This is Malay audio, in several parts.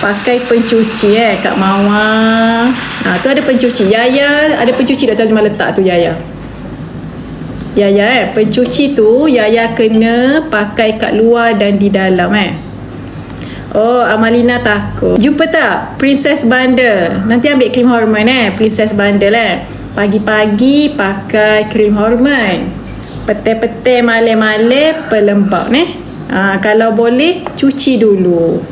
pakai pencuci Kak Mawar. Tu ada pencuci. Yaya ada pencuci Dr. Azimah letak tu Yaya. Yaya pencuci tu Yaya kena pakai kat luar dan di dalam Oh, Amalina takut. Jumpa tak Princess Bundle? Nanti ambil krim hormon Princess Bundle Pagi-pagi pakai krim hormon. Petai-petai malam-malam pelembab kalau boleh cuci dulu.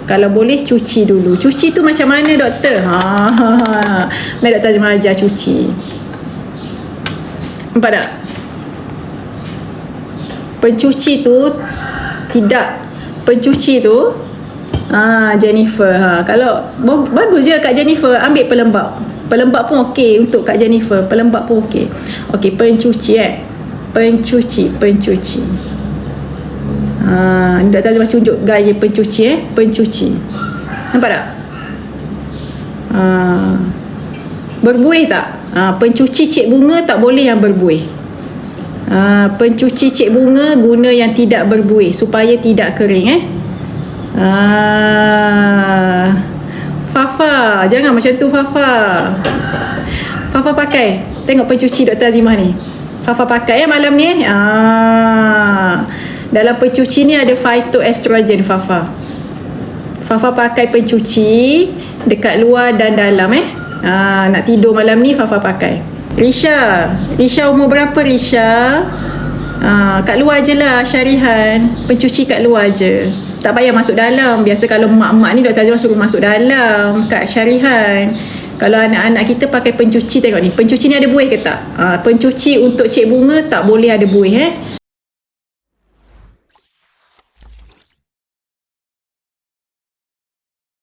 Cuci tu macam mana doktor? Mari Dr. Azimah ajar cuci. Nampak tak? Pencuci tu Jennifer kalau bagus je Kak Jennifer, ambil pelembab pun okey untuk Kak Jennifer. Pelembab pun okey. Okey, pencuci pencuci. Dr. Azimah tunjuk gaya pencuci. Nampak tak? Berbuih tak? Pencuci cik bunga tak boleh yang berbuih. Pencuci cik bunga guna yang tidak berbuih supaya tidak kering Fafa, jangan macam tu Fafa. Fafa pakai. Tengok pencuci Dr. Azimah ni. Fafa pakai malam ni. Dalam pencuci ni ada phytoestrogen Fafa. Fafa pakai pencuci dekat luar dan dalam nak tidur malam ni Fafa pakai. Risha umur berapa Risha? Kat luar je lah Syarihan. Pencuci kat luar je, tak payah masuk dalam. Biasa kalau mak-mak ni Dr. Azimah suruh masuk dalam kat Syarihan. Kalau anak-anak kita pakai pencuci, tengok ni, pencuci ni ada buih ke tak? Pencuci untuk cik bunga tak boleh ada buih